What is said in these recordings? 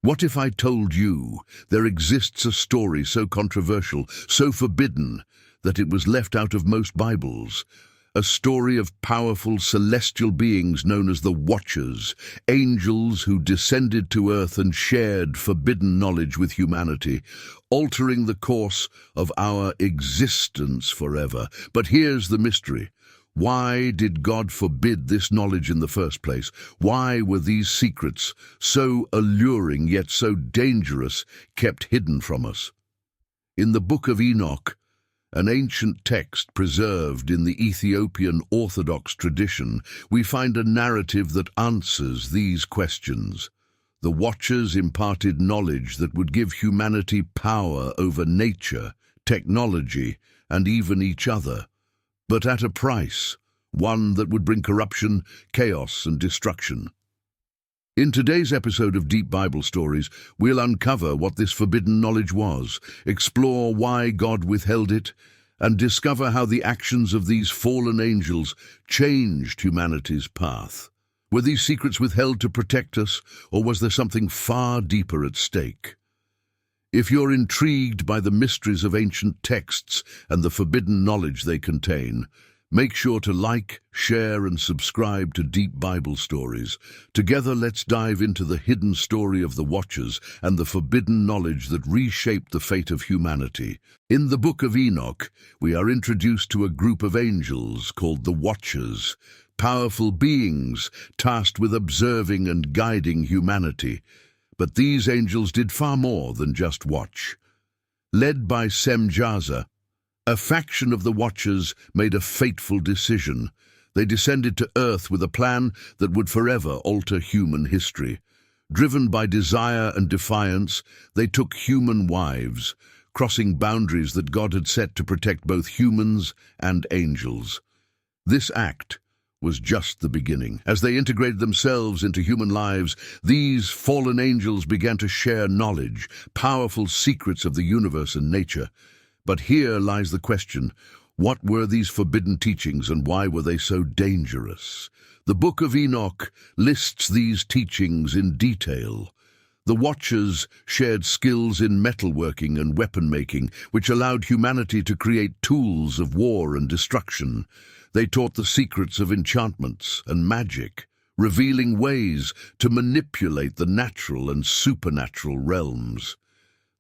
What if I told you there exists a story so controversial, so forbidden, that it was left out of most Bibles? A story of powerful celestial beings known as the Watchers, angels who descended to earth and shared forbidden knowledge with humanity, altering the course of our existence forever. But here's the mystery. Why did God forbid this knowledge in the first place? Why were these secrets, so alluring yet so dangerous, kept hidden from us? In the Book of Enoch, an ancient text preserved in the Ethiopian Orthodox tradition, we find a narrative that answers these questions. The Watchers imparted knowledge that would give humanity power over nature, technology, and even each other, but at a price, one that would bring corruption, chaos, and destruction. In today's episode of Deep Bible Stories, we'll uncover what this forbidden knowledge was, explore why God withheld it, and discover how the actions of these fallen angels changed humanity's path. Were these secrets withheld to protect us, or was there something far deeper at stake? If you're intrigued by the mysteries of ancient texts and the forbidden knowledge they contain, make sure to like, share, and subscribe to Deep Bible Stories. Together, let's dive into the hidden story of the Watchers and the forbidden knowledge that reshaped the fate of humanity. In the Book of Enoch, we are introduced to a group of angels called the Watchers, powerful beings tasked with observing and guiding humanity. But these angels did far more than just watch. Led by Semjaza, a faction of the Watchers made a fateful decision. They descended to Earth with a plan that would forever alter human history. Driven by desire and defiance, they took human wives, crossing boundaries that God had set to protect both humans and angels. This act was just the beginning. As they integrated themselves into human lives, these fallen angels began to share knowledge, powerful secrets of the universe and nature. But here lies the question, what were these forbidden teachings and why were they so dangerous? The Book of Enoch lists these teachings in detail. The Watchers shared skills in metalworking and weapon-making, which allowed humanity to create tools of war and destruction. They taught the secrets of enchantments and magic, revealing ways to manipulate the natural and supernatural realms.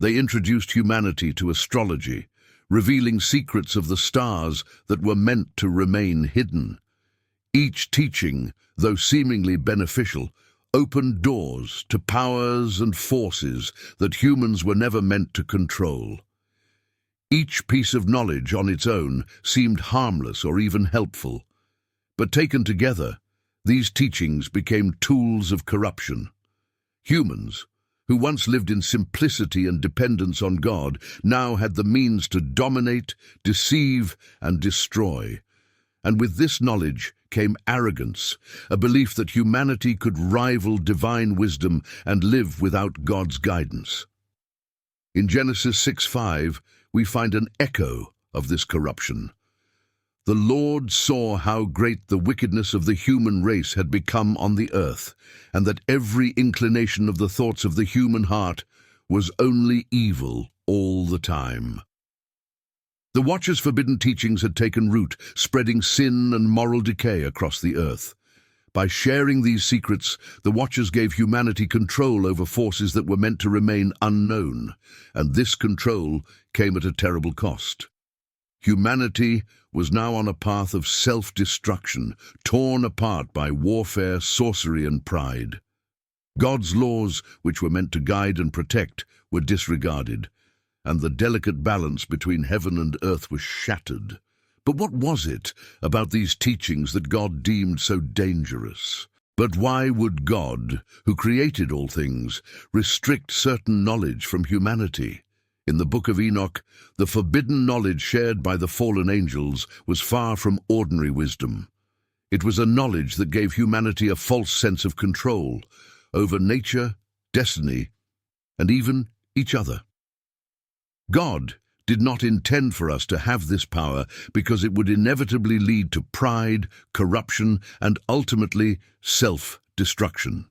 They introduced humanity to astrology, revealing secrets of the stars that were meant to remain hidden. Each teaching, though seemingly beneficial, opened doors to powers and forces that humans were never meant to control. Each piece of knowledge on its own seemed harmless or even helpful, but taken together, these teachings became tools of corruption. Humans, who once lived in simplicity and dependence on God, now had the means to dominate, deceive, and destroy. And with this knowledge came arrogance, a belief that humanity could rival divine wisdom and live without God's guidance. In Genesis 6:5, we find an echo of this corruption. The Lord saw how great the wickedness of the human race had become on the earth, and that every inclination of the thoughts of the human heart was only evil all the time. The Watchers' forbidden teachings had taken root, spreading sin and moral decay across the earth. By sharing these secrets, the Watchers gave humanity control over forces that were meant to remain unknown, and this control came at a terrible cost. Humanity was now on a path of self-destruction, torn apart by warfare, sorcery, and pride. God's laws, which were meant to guide and protect, were disregarded, and the delicate balance between heaven and earth was shattered. But what was it about these teachings that God deemed so dangerous? But why would God, who created all things, restrict certain knowledge from humanity? In the Book of Enoch, the forbidden knowledge shared by the fallen angels was far from ordinary wisdom. It was a knowledge that gave humanity a false sense of control over nature, destiny, and even each other. God did not intend for us to have this power because it would inevitably lead to pride, corruption, and ultimately self-destruction.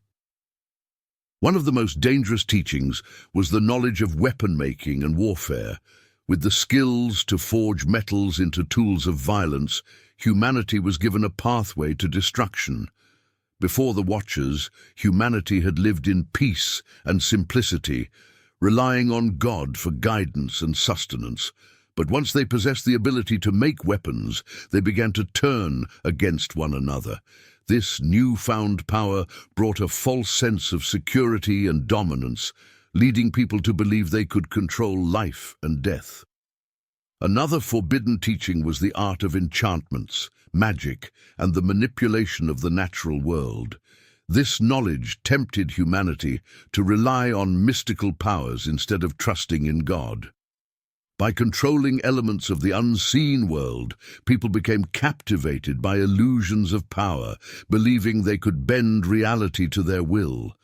One of the most dangerous teachings was the knowledge of weapon making and warfare. With the skills to forge metals into tools of violence, humanity was given a pathway to destruction. Before the Watchers, humanity had lived in peace and simplicity, relying on God for guidance and sustenance. But once they possessed the ability to make weapons, they began to turn against one another. This newfound power brought a false sense of security and dominance, leading people to believe they could control life and death. Another forbidden teaching was the art of enchantments, magic, and the manipulation of the natural world. This knowledge tempted humanity to rely on mystical powers instead of trusting in God. By controlling elements of the unseen world, people became captivated by illusions of power, believing they could bend reality to their will.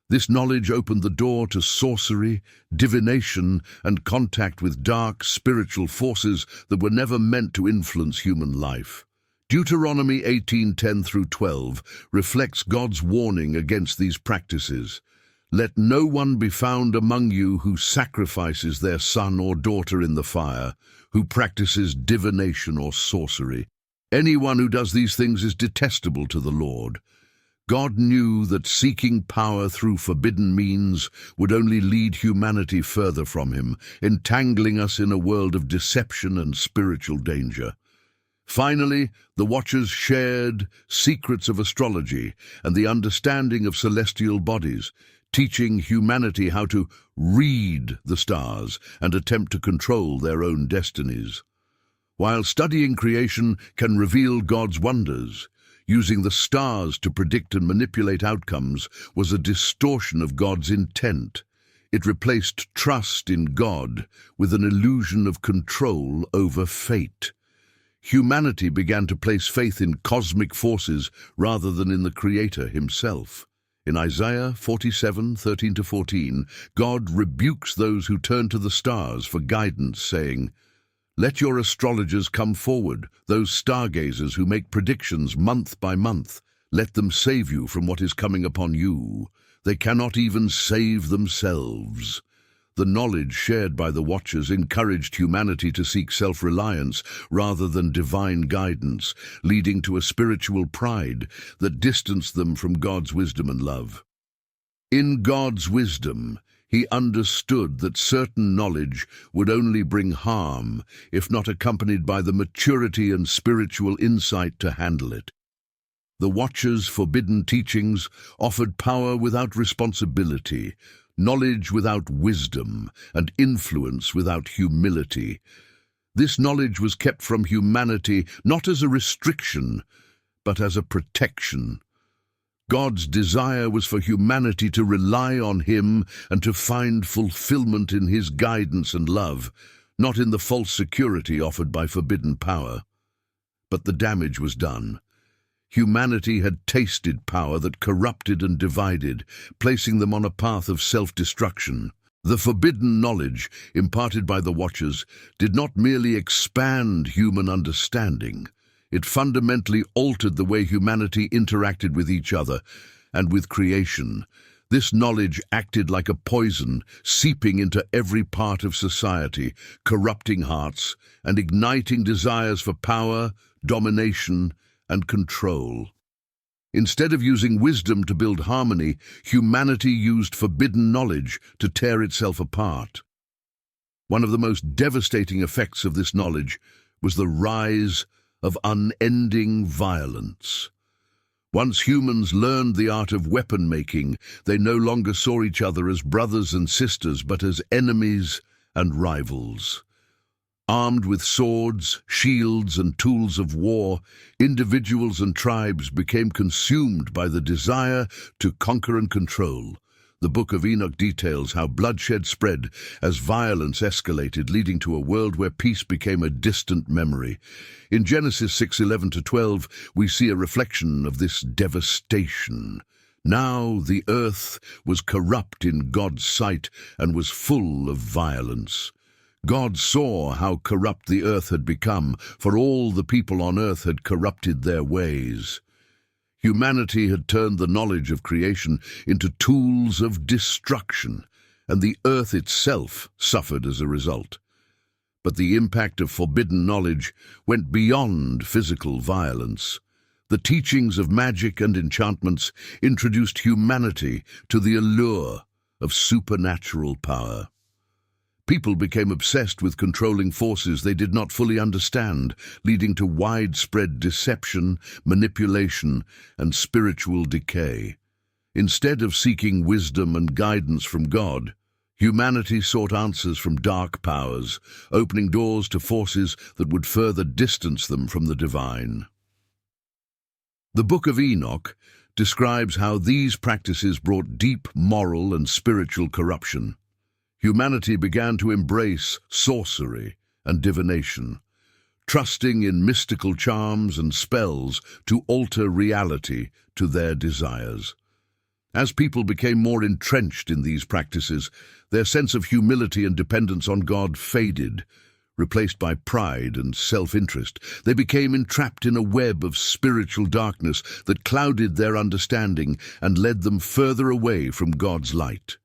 This knowledge opened the door to sorcery, divination, and contact with dark spiritual forces that were never meant to influence human life. Deuteronomy 18:10-12 reflects God's warning against these practices. Let no one be found among you who sacrifices their son or daughter in the fire, who practices divination or sorcery. Anyone who does these things is detestable to the Lord. God knew that seeking power through forbidden means would only lead humanity further from him, entangling us in a world of deception and spiritual danger. Finally, the Watchers shared secrets of astrology and the understanding of celestial bodies, teaching humanity how to read the stars and attempt to control their own destinies. While studying creation can reveal God's wonders, using the stars to predict and manipulate outcomes was a distortion of God's intent. It replaced trust in God with an illusion of control over fate. Humanity began to place faith in cosmic forces rather than in the Creator himself. In Isaiah 47:13-14, God rebukes those who turn to the stars for guidance, saying, "Let your astrologers come forward, those stargazers who make predictions month by month. Let them save you from what is coming upon you. They cannot even save themselves." The knowledge shared by the Watchers encouraged humanity to seek self-reliance rather than divine guidance, leading to a spiritual pride that distanced them from God's wisdom and love. In God's wisdom, he understood that certain knowledge would only bring harm if not accompanied by the maturity and spiritual insight to handle it. The Watchers' forbidden teachings offered power without responsibility, knowledge without wisdom, and influence without humility. This knowledge was kept from humanity not as a restriction, but as a protection. God's desire was for humanity to rely on him and to find fulfillment in his guidance and love, not in the false security offered by forbidden power. But the damage was done. Humanity had tasted power that corrupted and divided, placing them on a path of self-destruction. The forbidden knowledge imparted by the Watchers did not merely expand human understanding. It fundamentally altered the way humanity interacted with each other and with creation. This knowledge acted like a poison, seeping into every part of society, corrupting hearts and igniting desires for power, domination, and control. Instead of using wisdom to build harmony, humanity used forbidden knowledge to tear itself apart. One of the most devastating effects of this knowledge was the rise of unending violence. Once humans learned the art of weapon making, they no longer saw each other as brothers and sisters, but as enemies and rivals. Armed with swords, shields, and tools of war, individuals and tribes became consumed by the desire to conquer and control. The Book of Enoch details how bloodshed spread as violence escalated, leading to a world where peace became a distant memory. In Genesis 6:11-12, we see a reflection of this devastation. Now the earth was corrupt in God's sight and was full of violence. God saw how corrupt the earth had become, for all the people on earth had corrupted their ways. Humanity had turned the knowledge of creation into tools of destruction, and the earth itself suffered as a result. But the impact of forbidden knowledge went beyond physical violence. The teachings of magic and enchantments introduced humanity to the allure of supernatural power. People became obsessed with controlling forces they did not fully understand, leading to widespread deception, manipulation, and spiritual decay. Instead of seeking wisdom and guidance from God, humanity sought answers from dark powers, opening doors to forces that would further distance them from the divine. The Book of Enoch describes how these practices brought deep moral and spiritual corruption. Humanity began to embrace sorcery and divination, trusting in mystical charms and spells to alter reality to their desires. As people became more entrenched in these practices, their sense of humility and dependence on God faded, replaced by pride and self-interest. They became entrapped in a web of spiritual darkness that clouded their understanding and led them further away from God's light.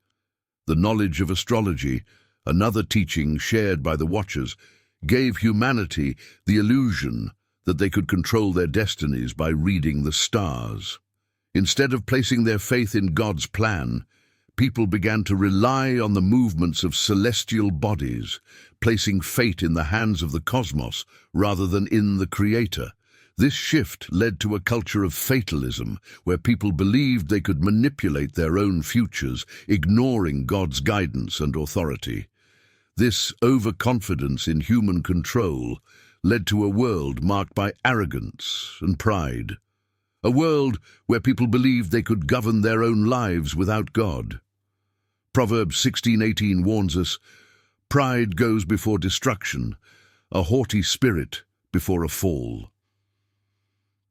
The knowledge of astrology, another teaching shared by the Watchers, gave humanity the illusion that they could control their destinies by reading the stars. Instead of placing their faith in God's plan, people began to rely on the movements of celestial bodies, placing fate in the hands of the cosmos rather than in the Creator. This shift led to a culture of fatalism, where people believed they could manipulate their own futures, ignoring God's guidance and authority. This overconfidence in human control led to a world marked by arrogance and pride. A world where people believed they could govern their own lives without God. Proverbs 16:18 warns us, "Pride goes before destruction, a haughty spirit before a fall."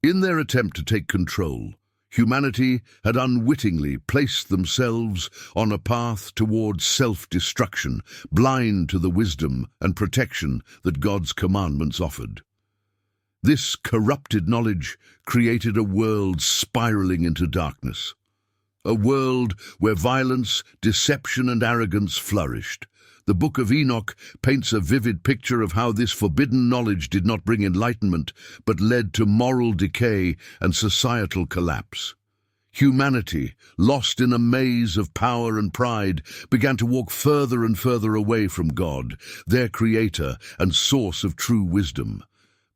In their attempt to take control, humanity had unwittingly placed themselves on a path towards self-destruction, blind to the wisdom and protection that God's commandments offered. This corrupted knowledge created a world spiraling into darkness, a world where violence, deception, and arrogance flourished. The Book of Enoch paints a vivid picture of how this forbidden knowledge did not bring enlightenment, but led to moral decay and societal collapse. Humanity, lost in a maze of power and pride, began to walk further and further away from God, their Creator and source of true wisdom.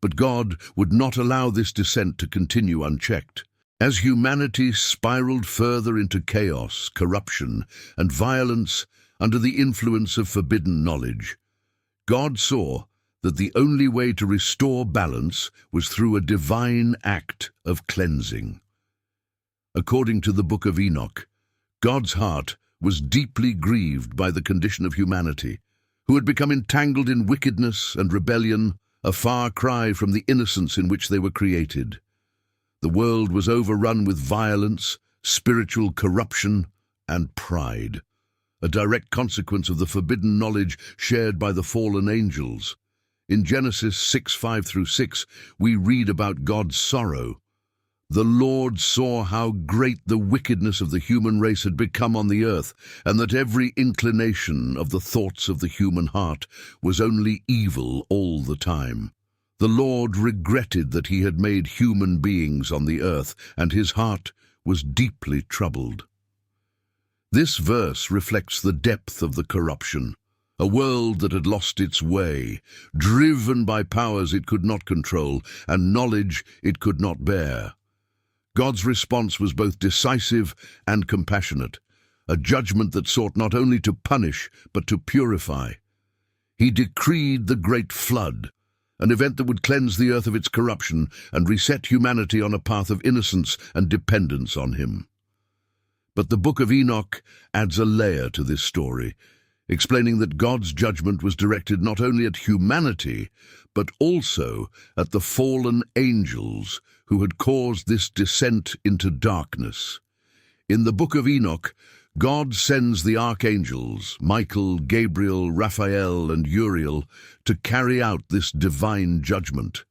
But God would not allow this descent to continue unchecked. As humanity spiraled further into chaos, corruption, and violence under the influence of forbidden knowledge, God saw that the only way to restore balance was through a divine act of cleansing. According to the Book of Enoch, God's heart was deeply grieved by the condition of humanity, who had become entangled in wickedness and rebellion, a far cry from the innocence in which they were created. The world was overrun with violence, spiritual corruption, and pride, a direct consequence of the forbidden knowledge shared by the fallen angels. In Genesis 6:5-6, we read about God's sorrow. "The Lord saw how great the wickedness of the human race had become on the earth, and that every inclination of the thoughts of the human heart was only evil all the time. The Lord regretted that he had made human beings on the earth, and his heart was deeply troubled." This verse reflects the depth of the corruption, a world that had lost its way, driven by powers it could not control and knowledge it could not bear. God's response was both decisive and compassionate, a judgment that sought not only to punish but to purify. He decreed the great flood, an event that would cleanse the earth of its corruption and reset humanity on a path of innocence and dependence on him. But the Book of Enoch adds a layer to this story, explaining that God's judgment was directed not only at humanity, but also at the fallen angels who had caused this descent into darkness. In the Book of Enoch, God sends the archangels, Michael, Gabriel, Raphael, and Uriel, to carry out this divine judgment.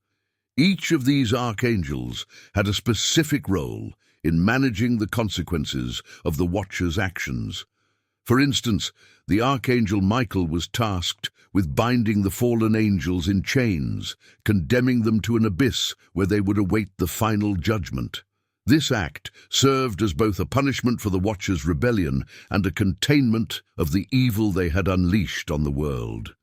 Each of these archangels had a specific role in managing the consequences of the Watcher's actions. For instance, the Archangel Michael was tasked with binding the fallen angels in chains, condemning them to an abyss where they would await the final judgment. This act served as both a punishment for the Watcher's rebellion and a containment of the evil they had unleashed on the world.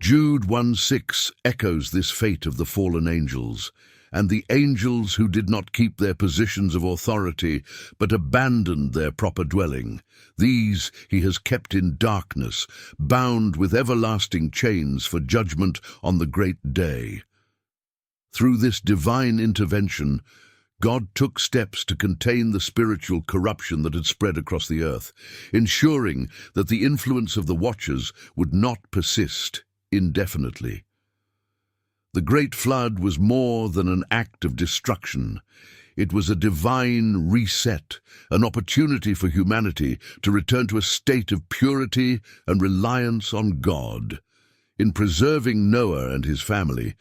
Jude 1:6 echoes this fate of the fallen angels, and the angels who did not keep their positions of authority but abandoned their proper dwelling. These he has kept in darkness, bound with everlasting chains for judgment on the great day. Through this divine intervention, God took steps to contain the spiritual corruption that had spread across the earth, ensuring that the influence of the Watchers would not persist indefinitely. The Great Flood was more than an act of destruction. It was a divine reset, an opportunity for humanity to return to a state of purity and reliance on God. In preserving Noah and his family,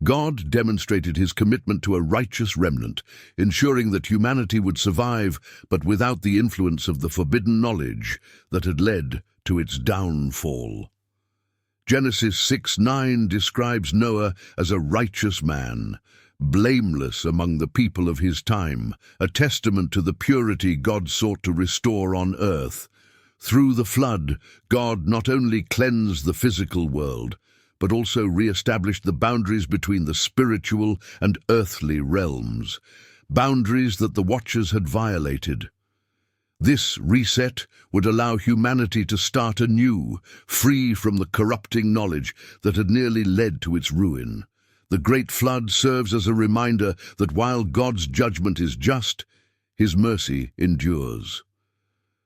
God demonstrated his commitment to a righteous remnant, ensuring that humanity would survive, but without the influence of the forbidden knowledge that had led to its downfall. Genesis 6:9 describes Noah as a righteous man, blameless among the people of his time, a testament to the purity God sought to restore on earth. Through the flood, God not only cleansed the physical world, but also re-established the boundaries between the spiritual and earthly realms, boundaries that the Watchers had violated. This reset would allow humanity to start anew, free from the corrupting knowledge that had nearly led to its ruin. The Great Flood serves as a reminder that while God's judgment is just, his mercy endures.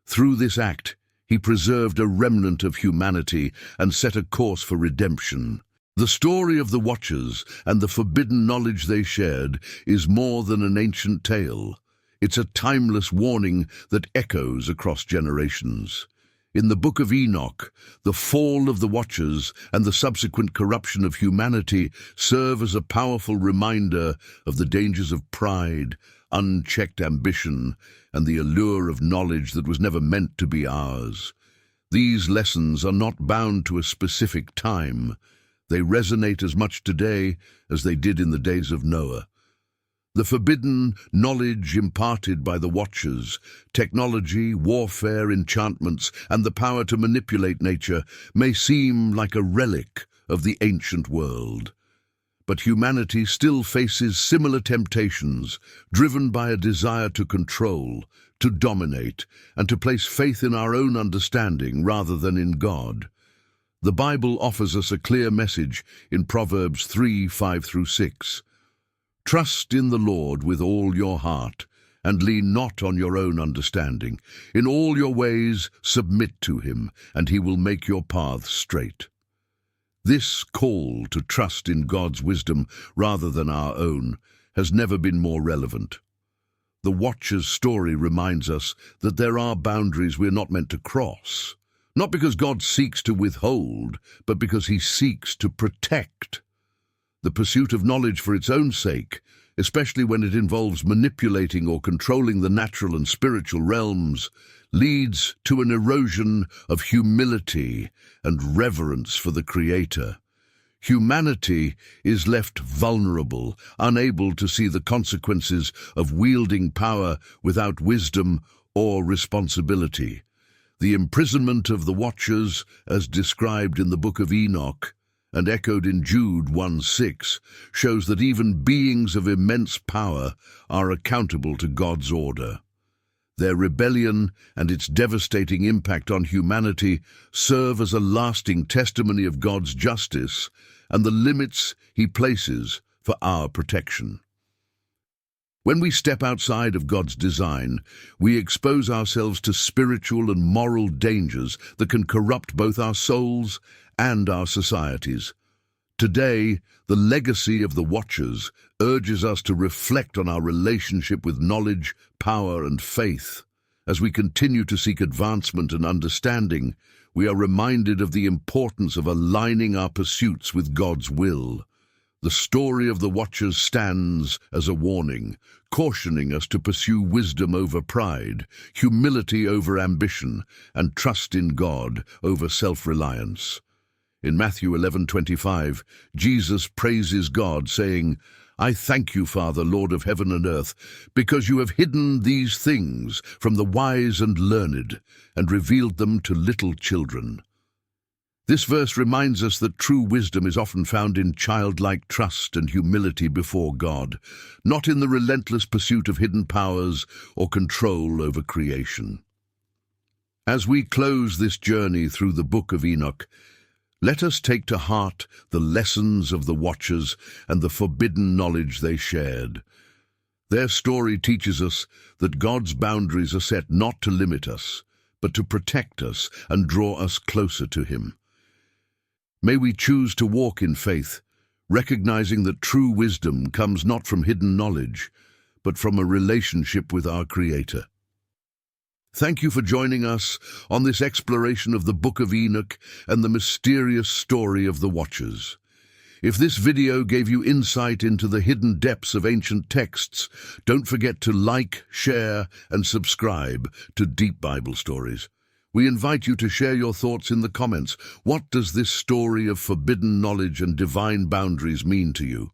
Through this act, he preserved a remnant of humanity and set a course for redemption. The story of the Watchers and the forbidden knowledge they shared is more than an ancient tale. It's a timeless warning that echoes across generations. In the Book of Enoch, the fall of the Watchers and the subsequent corruption of humanity serve as a powerful reminder of the dangers of pride, unchecked ambition, and the allure of knowledge that was never meant to be ours. These lessons are not bound to a specific time. They resonate as much today as they did in the days of Noah. The forbidden knowledge imparted by the Watchers, technology, warfare, enchantments, and the power to manipulate nature may seem like a relic of the ancient world. But humanity still faces similar temptations, driven by a desire to control, to dominate, and to place faith in our own understanding rather than in God. The Bible offers us a clear message in Proverbs 3:5-6. Trust in the Lord with all your heart, and lean not on your own understanding. In all your ways submit to him, and he will make your paths straight. This call to trust in God's wisdom rather than our own has never been more relevant. The Watcher's story reminds us that there are boundaries we're not meant to cross, not because God seeks to withhold, but because he seeks to protect. The pursuit of knowledge for its own sake, especially when it involves manipulating or controlling the natural and spiritual realms, leads to an erosion of humility and reverence for the Creator. Humanity is left vulnerable, unable to see the consequences of wielding power without wisdom or responsibility. The imprisonment of the Watchers, as described in the Book of Enoch, and echoed in Jude 1:6, shows that even beings of immense power are accountable to God's order. Their rebellion and its devastating impact on humanity serve as a lasting testimony of God's justice and the limits he places for our protection. When we step outside of God's design, we expose ourselves to spiritual and moral dangers that can corrupt both our souls and our societies. Today, the legacy of the Watchers urges us to reflect on our relationship with knowledge, power, and faith. As we continue to seek advancement and understanding, we are reminded of the importance of aligning our pursuits with God's will. The story of the Watchers stands as a warning, cautioning us to pursue wisdom over pride, humility over ambition, and trust in God over self-reliance. In Matthew 11:25, Jesus praises God, saying, "I thank you, Father, Lord of heaven and earth, because you have hidden these things from the wise and learned and revealed them to little children." This verse reminds us that true wisdom is often found in childlike trust and humility before God, not in the relentless pursuit of hidden powers or control over creation. As we close this journey through the Book of Enoch, let us take to heart the lessons of the Watchers and the forbidden knowledge they shared. Their story teaches us that God's boundaries are set not to limit us, but to protect us and draw us closer to Him. May we choose to walk in faith, recognizing that true wisdom comes not from hidden knowledge, but from a relationship with our Creator. Thank you for joining us on this exploration of the Book of Enoch and the mysterious story of the Watchers. If this video gave you insight into the hidden depths of ancient texts, don't forget to like, share, and subscribe to Deep Bible Stories. We invite you to share your thoughts in the comments. What does this story of forbidden knowledge and divine boundaries mean to you?